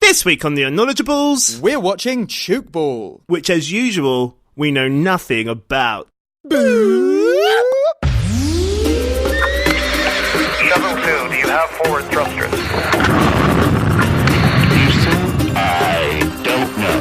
This week on the Unknowledgeables, we're watching Tchoukball, which as usual, we know nothing about. Shuttle 2, do you have forward thrusters? Houston, I don't know.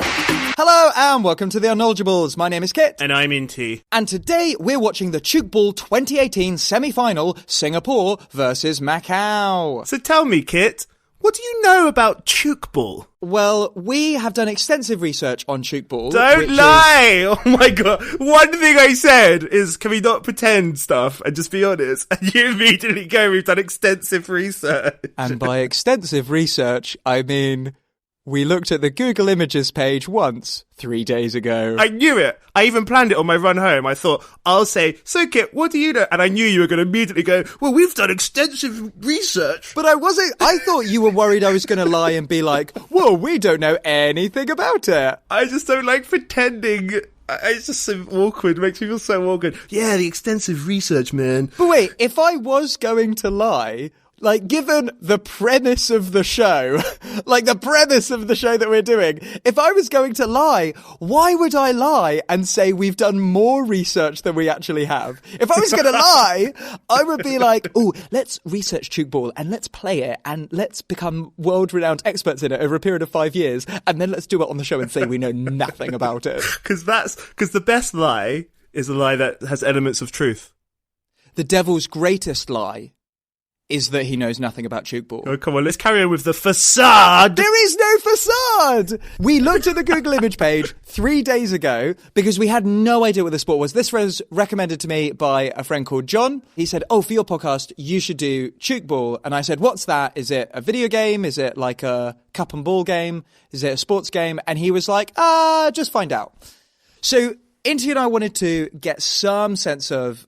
Hello and welcome to the Unknowledgeables. My name is Kit. And I'm Inti. And today we're watching the Tchoukball 2018 semi-final, Singapore versus Macau. So tell me, Kit, what do you know about Tchoukball? Well, we have done extensive research on Tchoukball. Don't lie! Oh my god. One thing I said is, can we not pretend stuff and just be honest? And you immediately go, we've done extensive research. And by extensive research, I mean, we looked at the Google Images page once, 3 days ago. I knew it. I even planned it on my run home. I thought, I'll say, so Kit, what do you know? And I knew you were going to immediately go, well, we've done extensive research. But I thought you were worried I was going to lie and be like, well, we don't know anything about it. I just don't like pretending. It's just so awkward. It makes me feel so awkward. Yeah, the extensive research, man. But wait, if I was going to lie, like, given the premise of the show, that we're doing, if I was going to lie, why would I lie and say we've done more research than we actually have? If I was going to lie, I would be like, oh, let's research Tchoukball and let's play it and let's become world-renowned experts in it over a period of 5 years, and then let's do it on the show and say we know nothing about it. Because the best lie is a lie that has elements of truth. The devil's greatest lie is that he knows nothing about Tchoukball. Oh, come on, let's carry on with the facade. There is no facade! We looked at the Google image page 3 days ago because we had no idea what the sport was. This was recommended to me by a friend called John. He said, oh, for your podcast, you should do Tchoukball. And I said, what's that? Is it a video game? Is it like a cup and ball game? Is it a sports game? And he was like, just find out. So Inti and I wanted to get some sense of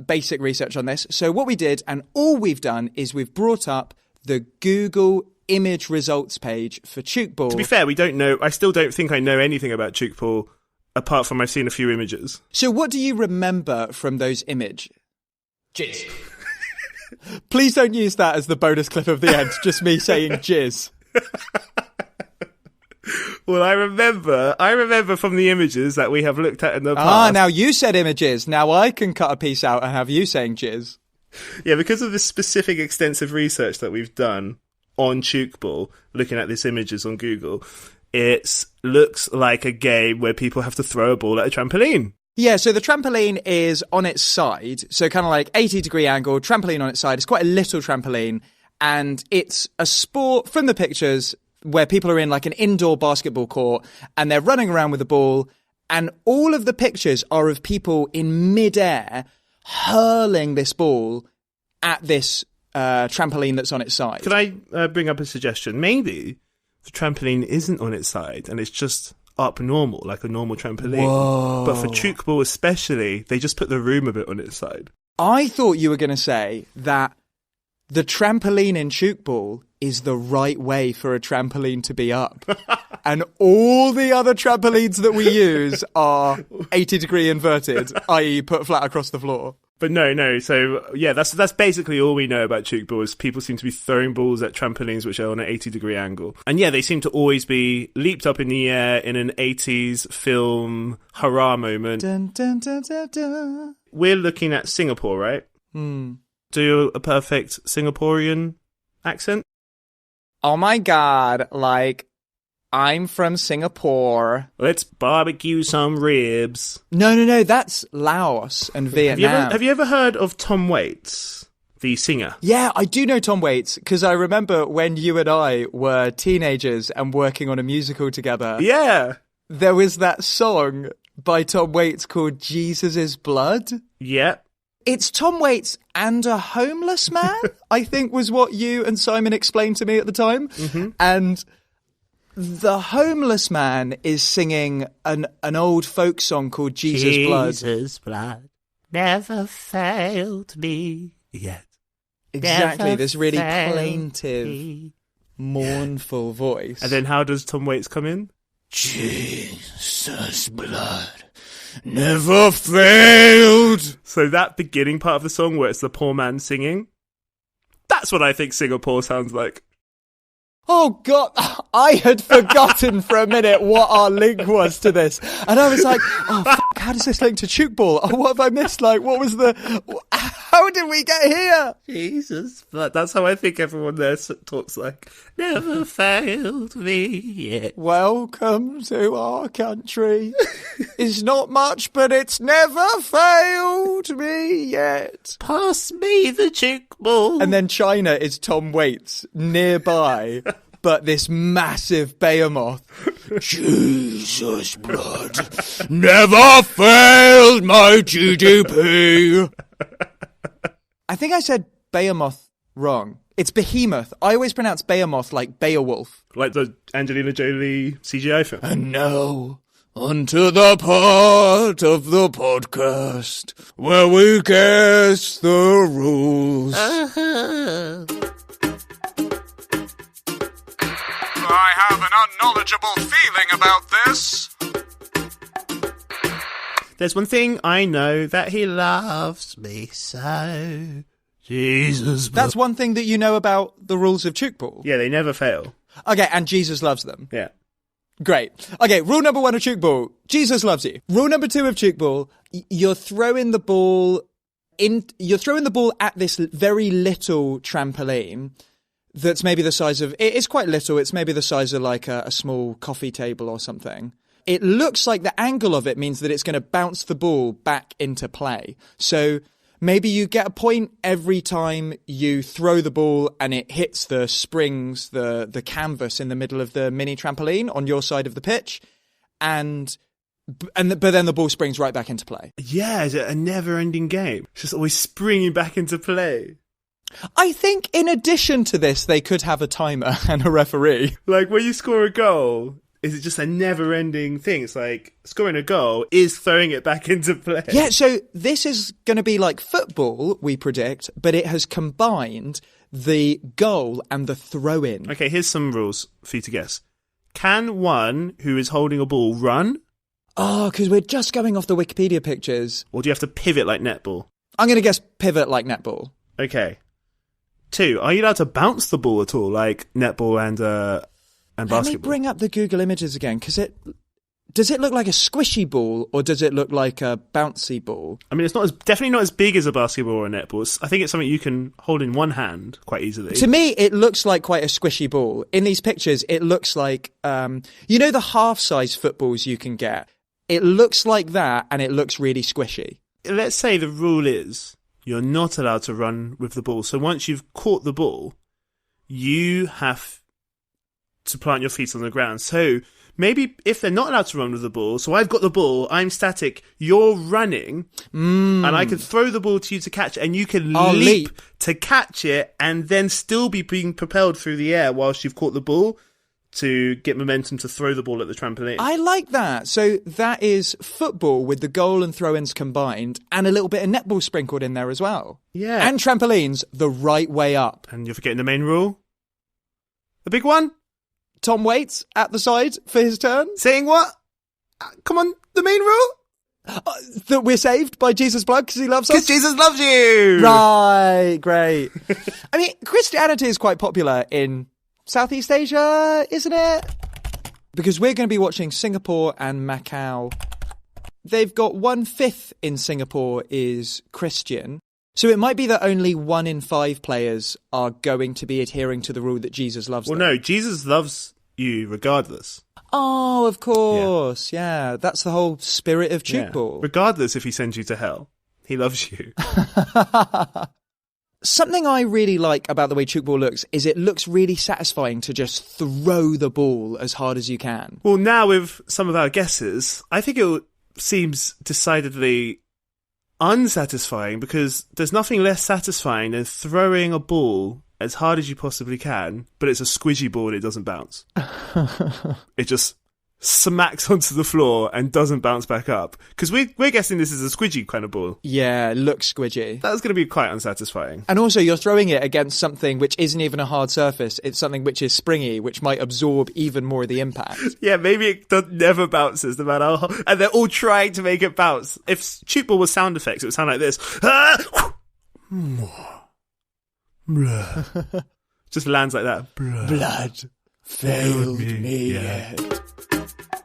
basic research on this. So what we did, and all we've done, is we've brought up the Google image results page for Tchoukball. To be fair, we don't know. I still don't think I know anything about Tchoukball, apart from I've seen a few images. So what do you remember from those images? Jizz. Please don't use that as the bonus clip of the end, just me saying jizz. Well, I remember from the images that we have looked at in the past. Now you said images. Now I can cut a piece out and have you saying jizz. Yeah, because of this specific extensive research that we've done on Tchoukball, looking at these images on Google, it looks like a game where people have to throw a ball at a trampoline. Yeah, so the trampoline is on its side, so kind of like 80-degree angle, trampoline on its side. It's quite a little trampoline, and it's a sport from the pictures where people are in like an indoor basketball court and they're running around with the ball, and all of the pictures are of people in midair hurling this ball at this trampoline that's on its side. Could I bring up a suggestion? Maybe the trampoline isn't on its side and it's just up normal, like a normal trampoline. Whoa. But for Tchoukball especially, they just put the room a bit on its side. I thought you were going to say that the trampoline in Tchoukball is the right way for a trampoline to be up. And all the other trampolines that we use are 80-degree inverted, i.e. put flat across the floor. But no. So, yeah, that's basically all we know about Tchoukball is people seem to be throwing balls at trampolines which are on an 80-degree angle. And, yeah, they seem to always be leaped up in the air in an 80s film hurrah moment. Dun, dun, dun, dun, dun. We're looking at Singapore, right? Do a perfect Singaporean accent? Oh my god, like, I'm from Singapore. Let's barbecue some ribs. No, that's Laos and Vietnam. Have you ever heard of Tom Waits, the singer? Yeah, I do know Tom Waits, because I remember when you and I were teenagers and working on a musical together. Yeah. There was that song by Tom Waits called Jesus is Blood. Yeah. It's Tom Waits and a homeless man, I think was what you and Simon explained to me at the time. Mm-hmm. And the homeless man is singing an old folk song called Jesus Blood. Jesus Blood never failed me yet. Exactly, Never this really failed plaintive, me. mournful voice. And then how does Tom Waits come in? Jesus Blood never failed. So that beginning part of the song where it's the poor man singing, that's what I think Singapore sounds like. Oh, God, I had forgotten for a minute what our link was to this. And I was like, oh, fuck, how does this link to Tchoukball? Oh, what have I missed? Like, what was how did we get here? Jesus, but that's how I think everyone there talks like. Never failed me yet. Welcome to our country. It's not much, but it's never failed me yet. Pass me the Tchoukball. And then China is Tom Waits nearby. But this massive behemoth. Jesus blood never failed my GDP. I think I said behemoth wrong. It's behemoth. I always pronounce behemoth like Beowulf. Like the Angelina Jolie CGI film. And now, onto the part of the podcast where we guess the rules. I have an unknowledgeable feeling about this. There's one thing I know, that he loves me so. Jesus. That's one thing that you know about the rules of Tchoukball. Yeah, they never fail. Okay, and Jesus loves them. Yeah. Great. Okay, rule number 1 of Tchoukball, Jesus loves you. Rule number 2 of Tchoukball, you're throwing the ball at this very little trampoline that's maybe the size of, it's quite little, it's maybe the size of like a small coffee table or something. It looks like the angle of it means that it's going to bounce the ball back into play. So maybe you get a point every time you throw the ball and it hits the springs, the canvas in the middle of the mini trampoline on your side of the pitch. But then the ball springs right back into play. Yeah, is it a never-ending game? It's just always springing back into play. I think in addition to this, they could have a timer and a referee. Like when you score a goal, is it just a never-ending thing? It's like scoring a goal is throwing it back into play. Yeah, so this is going to be like football, we predict, but it has combined the goal and the throw-in. Okay, here's some rules for you to guess. Can one who is holding a ball run? Oh, because we're just going off the Wikipedia pictures. Or do you have to pivot like netball? I'm going to guess pivot like netball. Okay. 2, are you allowed to bounce the ball at all, like netball and basketball? Let me bring up the Google images again, because does it look like a squishy ball, or does it look like a bouncy ball? I mean, it's definitely not as big as a basketball or a netball. I think it's something you can hold in one hand quite easily. To me, it looks like quite a squishy ball. In these pictures, it looks like, the half-size footballs you can get? It looks like that, and it looks really squishy. Let's say the rule is you're not allowed to run with the ball. So once you've caught the ball, you have to plant your feet on the ground. So maybe if they're not allowed to run with the ball, so I've got the ball, I'm static, you're running, and I can throw the ball to you to catch it, and you can leap to catch it, and then still be being propelled through the air whilst you've caught the ball to get momentum to throw the ball at the trampoline. I like that. So that is football with the goal and throw-ins combined, and a little bit of netball sprinkled in there as well. Yeah. And trampolines the right way up. And you're forgetting the main rule? The big one? Tom Waits at the side for his turn. Saying what? Come on, the main rule? That we're saved by Jesus' blood because he loves us? Because Jesus loves you! Right, great. I mean, Christianity is quite popular in Southeast Asia, isn't it? Because we're going to be watching Singapore and Macau. They've got 1/5 in Singapore is Christian. So it might be that only 1 in 5 players are going to be adhering to the rule that Jesus loves them. Well, no, Jesus loves you regardless. Oh, of course. Yeah, that's the whole spirit of Tchoukball. Yeah. Regardless if he sends you to hell, he loves you. Something I really like about the way Tchoukball looks is it looks really satisfying to just throw the ball as hard as you can. Well, now with some of our guesses, I think it seems decidedly unsatisfying because there's nothing less satisfying than throwing a ball as hard as you possibly can, but it's a squidgy ball and it doesn't bounce. It just smacks onto the floor and doesn't bounce back up. Because we're guessing this is a squidgy kind of ball. Yeah, it looks squidgy. That's going to be quite unsatisfying. And also, you're throwing it against something which isn't even a hard surface. It's something which is springy, which might absorb even more of the impact. Yeah, maybe it never bounces, no matter how hard. And they're all trying to make it bounce. If Tchoukball was sound effects, it would sound like this. Just lands like that. Blood. failed me yet.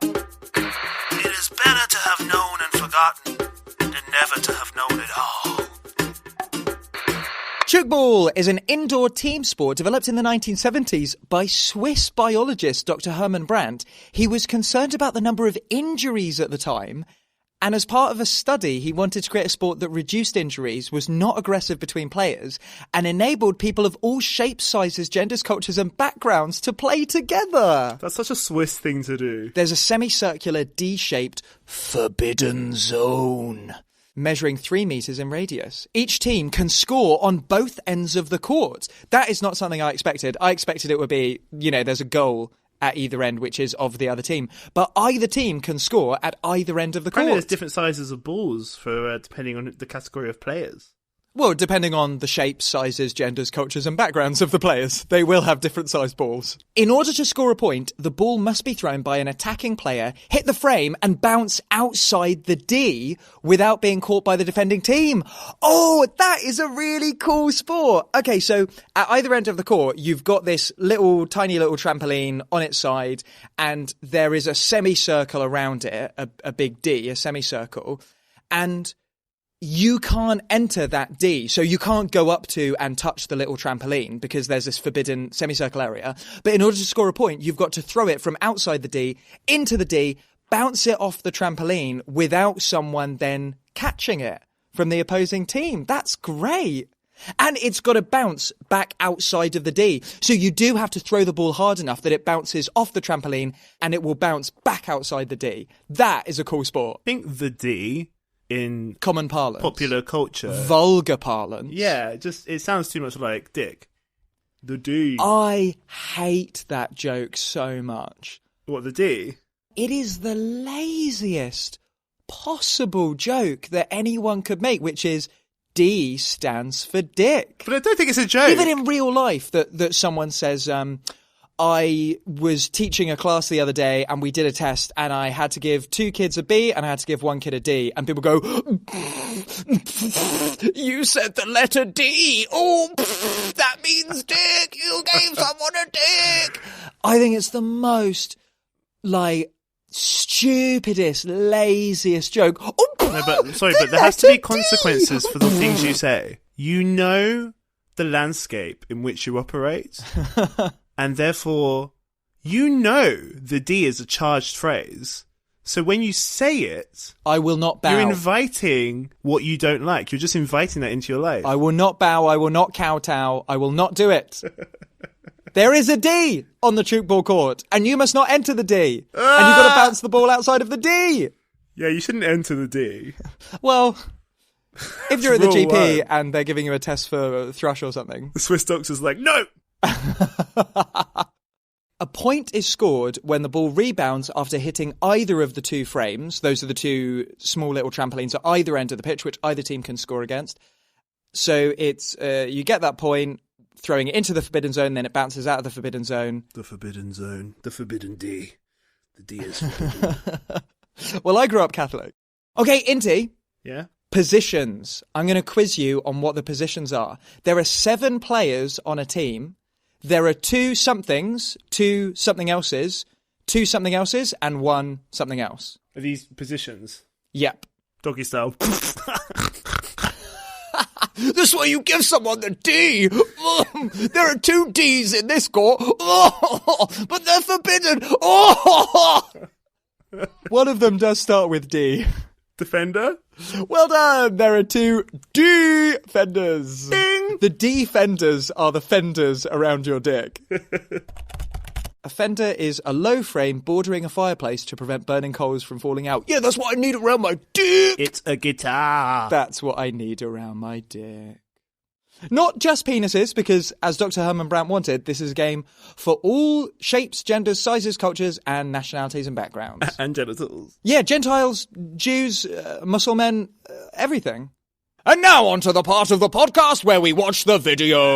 It is better to have known and forgotten than never to have known at all. Tchoukball is an indoor team sport developed in the 1970s by Swiss biologist Dr. Hermann Brandt. He was concerned about the number of injuries at the time, and as part of a study, he wanted to create a sport that reduced injuries, was not aggressive between players, and enabled people of all shapes, sizes, genders, cultures, and backgrounds to play together. That's such a Swiss thing to do. There's a semicircular D-shaped forbidden zone measuring 3 meters in radius. Each team can score on both ends of the court. That is not something I expected. I expected it would be, there's a goal at either end, which is of the other team. But either team can score at either end of the court. Apparently there's different sizes of balls for depending on the category of players. Well, depending on the shapes, sizes, genders, cultures and backgrounds of the players, they will have different sized balls. In order to score a point, the ball must be thrown by an attacking player, hit the frame and bounce outside the D without being caught by the defending team. Oh, that is a really cool sport. Okay, so at either end of the court, you've got this tiny little trampoline on its side, and there is a semicircle around it, a big D, a semicircle, and you can't enter that D, so you can't go up to and touch the little trampoline because there's this forbidden semicircle area. But in order to score a point, you've got to throw it from outside the D into the D, bounce it off the trampoline without someone then catching it from the opposing team. That's great. And it's got to bounce back outside of the D. So you do have to throw the ball hard enough that it bounces off the trampoline and it will bounce back outside the D. That is a cool sport. I think the D, in common parlance, popular culture, vulgar parlance, it sounds too much like dick. The D. I hate that joke so much. What, the D? It is the laziest possible joke that anyone could make, which is D stands for dick. But I don't think it's a joke. Even in real life, that someone says, I was teaching a class the other day and we did a test and I had to give 2 kids a B and I had to give 1 kid a D. And people go, you said the letter D. Oh, that means dick. You gave someone a dick. I think it's the most, stupidest, laziest joke. Oh, no, but there has to be consequences for the things you say. You know the landscape in which you operate. And therefore, the D is a charged phrase. So when you say it, I will not bow. You're inviting what you don't like. You're just inviting that into your life. I will not bow. I will not kowtow. I will not do it. There is a D on the Tchoukball court, and you must not enter the D. And you've got to bounce the ball outside of the D. Yeah, you shouldn't enter the D. Well, if you're at the GP and they're giving you a test for thrush or something. The Swiss doctor's like, no! A point is scored when the ball rebounds after hitting either of the 2 frames. Those are the 2 small little trampolines at either end of the pitch, which either team can score against. So it's you get that point, throwing it into the forbidden zone, then it bounces out of the forbidden zone. The forbidden zone. The forbidden D. The D is forbidden. Well, I grew up Catholic. Okay, Inti. Yeah? Positions. I'm going to quiz you on what the positions are. There are 7 players on a team. There are 2 somethings, 2 something elses, 2 something elses, and 1 something else. Are these positions? Yep. Doggy style. That's why you give someone the D. There are 2 Ds in this court, but they're forbidden. One of them does start with D. Defender? Well done. There are 2 defenders. Ding. The defenders are the fenders around your dick. A fender is a low frame bordering a fireplace to prevent burning coals from falling out. Yeah, that's what I need around my dick. It's a guitar. That's what I need around my dick. Not just penises, because as Dr. Herman Brandt wanted, this is a game for all shapes, genders, sizes, cultures, and nationalities and backgrounds. And genitals. Yeah, Gentiles, Jews, Muslim men, everything. And now on to the part of the podcast where we watch the video.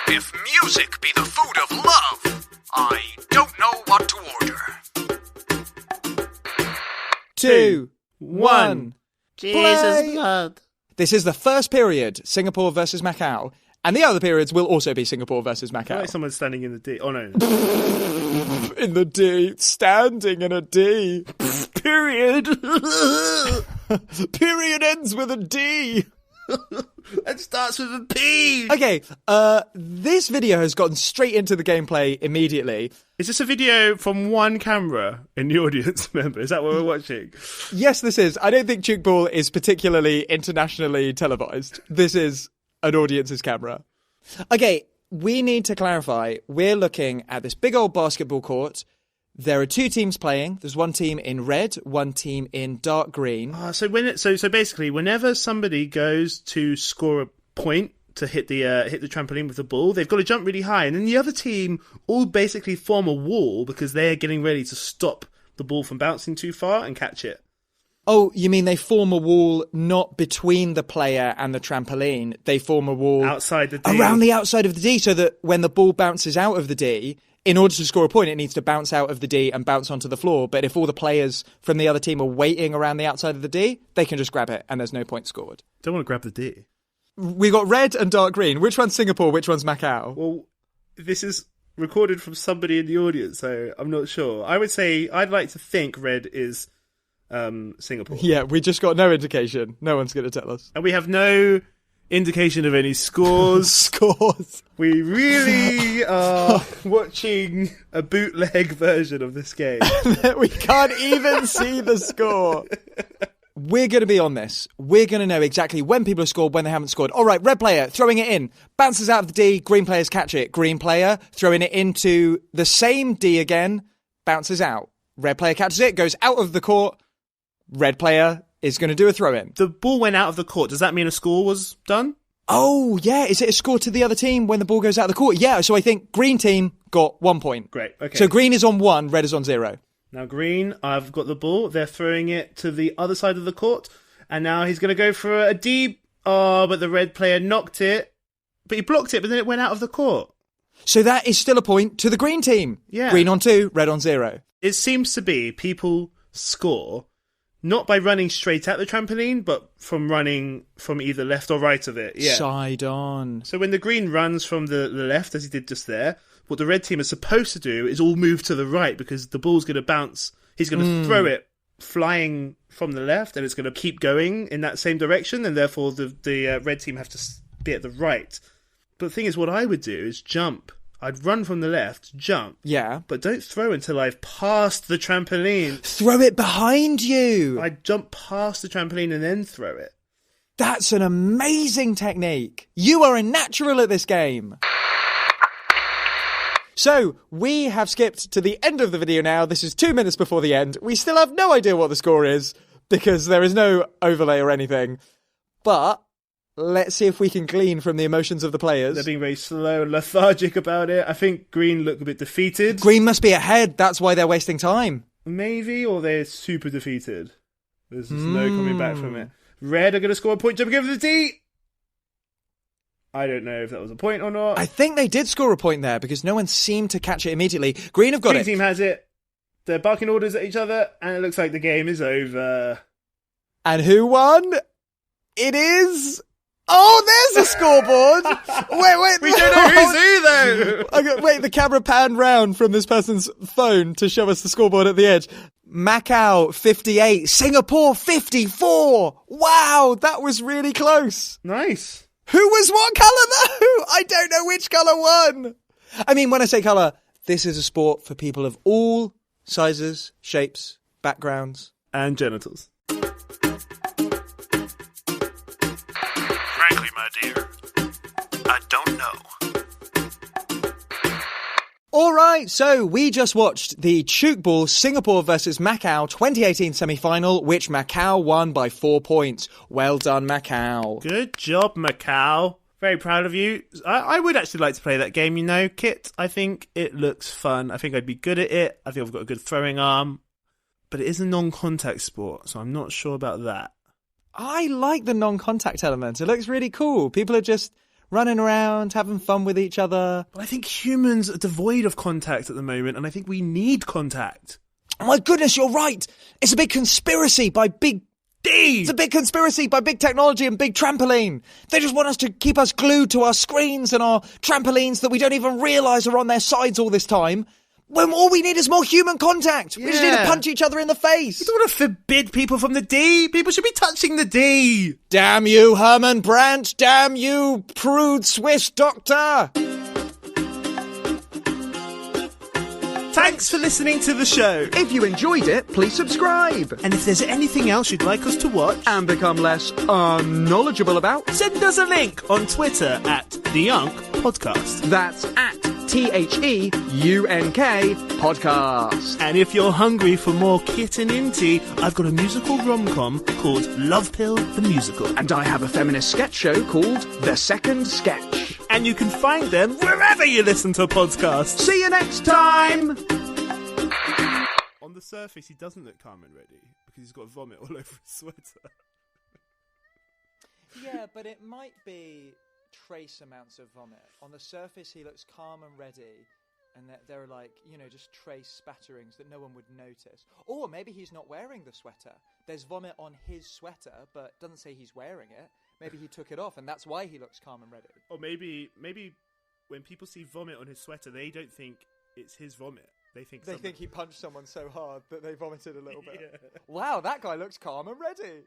If music be the food of love, I don't know what to order. 2, 1. Jesus Play. blood. This is the first period, Singapore versus Macau. And the other periods will also be Singapore versus Macau. Like someone's standing in the D. Oh, no. In the D. Standing in a D. Period. Period ends with a D. It starts with a P. Okay, this video has gotten straight into the gameplay immediately. Is this a video from one camera in the audience, remember? Is that what we're watching? Yes, this is. I don't think Tchoukball is particularly internationally televised. This is an audience's camera. Okay, we need to clarify. We're looking at this big old basketball court. There are two teams playing. There's one team in red, one team in dark green. So basically, whenever somebody goes to score a point to hit the trampoline with the ball, they've got to jump really high, and then the other team all basically form a wall because they're getting ready to stop the ball from bouncing too far and catch it. Oh, you mean they form a wall not between the player and the trampoline? They form a wall outside the D. Around the outside of the D, so that when the ball bounces out of the D, in order to score a point, it needs to bounce out of the D and bounce onto the floor. But if all the players from the other team are waiting around the outside of the D, they can just grab it and there's no point scored. Don't want to grab the D. We got red and dark green. Which one's Singapore? Which one's Macau? Well, this is recorded from somebody in the audience, so I'm not sure. I would say I'd like to think red is Singapore. Yeah, we just got no indication. No one's going to tell us. And we have no indication of any scores. Scores. We really are watching a bootleg version of this game. We can't even see the score. We're going to be on this. We're going to know exactly when people have scored, when they haven't scored. All right, red player throwing it in. Bounces out of the D. Green players catch it. Green player throwing it into the same D again. Bounces out. Red player catches it. Goes out of the court. Red player is going to do a throw-in. The ball went out of the court. Does that mean a score was done? Oh, yeah. Is it a score to the other team when the ball goes out of the court? Yeah, so I think green team got 1 point. Great, okay. So green is on 1, red is on 0. Now green, I've got the ball. They're throwing it to the other side of the court. And now he's going to go for a deep. Oh, but the red player knocked it. But he blocked it, but then it went out of the court. So that is still a point to the green team. Yeah. Green on 2, red on 0. It seems to be people score not by running straight at the trampoline, but from running from either left or right of it. Yeah. Side on. So when the green runs from the left, as he did just there, what the red team is supposed to do is all move to the right because the ball's going to bounce. He's going to throw it flying from the left, and it's going to keep going in that same direction, and therefore the red team have to be at the right. But the thing is, what I would do is jump. I'd run from the left, jump. Yeah. But don't throw until I've passed the trampoline. Throw it behind you. I'd jump past the trampoline and then throw it. That's an amazing technique. You are a natural at this game. So, we have skipped to the end of the video now. This is 2 minutes before the end. We still have no idea what the score is because there is no overlay or anything. But let's see if we can glean from the emotions of the players. They're being very slow and lethargic about it. I think green look a bit defeated. Green must be ahead. That's why they're wasting time. Maybe, or they're super defeated. There's just no coming back from it. Red are going to score a point, jumping over the D. I don't know if that was a point or not. I think they did score a point there because no one seemed to catch it immediately. Green have got Green it. team has it. They're barking orders at each other, and it looks like the game is over. And who won? It is... Oh, there's a scoreboard! Wait. We don't know who's who, though! Okay, wait, the camera panned round from this person's phone to show us the scoreboard at the edge. Macau, 58. Singapore, 54. Wow, that was really close. Nice. Who was what colour, though? I don't know which colour won. I mean, when I say colour, this is a sport for people of all sizes, shapes, backgrounds. And genitals. Frankly, my dear, I don't know. All right, so we just watched the Tchoukball Singapore versus Macau 2018 semi-final, which Macau won by 4 points. Well done, Macau. Good job, Macau. Very proud of you. I would actually like to play that game, you know, Kit. I think it looks fun. I think I'd be good at it. I think I've got a good throwing arm. But it is a non-contact sport, so I'm not sure about that. I like the non-contact element. It looks really cool. People are just running around, having fun with each other. But I think humans are devoid of contact at the moment, and I think we need contact. Oh my goodness, you're right. It's a big conspiracy by big D! It's a big conspiracy by Big Technology and Big Trampoline. They just want us to keep us glued to our screens and our trampolines that we don't even realise are on their sides all this time. When all we need is more human contact. We just need to punch each other in the face. You don't want to forbid people from the D. People should be touching the D. Damn you, Herman Brandt. Damn you, prude Swiss doctor. Thanks for listening to the show. If you enjoyed it, please subscribe. And if there's anything else you'd like us to watch And become less unknowledgeable about, send us a link on Twitter at The Unk Podcast. that's at THEUNK podcast. And if you're hungry for more Kit and Inty, I've got a musical rom-com called Love Pill the Musical. And I have a feminist sketch show called The Second Sketch. And you can find them wherever you listen to podcasts. See you next time! On the surface, he doesn't look calm and ready because he's got vomit all over his sweater. Yeah, but it might be trace amounts of vomit. On the surface, he looks calm and ready, and there are like, just trace spatterings that no one would notice. Or maybe he's not wearing the sweater. There's vomit on his sweater, but doesn't say he's wearing it. Maybe he took it off, and that's why he looks calm and ready. Or maybe when people see vomit on his sweater, they don't think it's his vomit. They think he punched someone so hard that they vomited a little bit. Yeah. Wow, that guy looks calm and ready.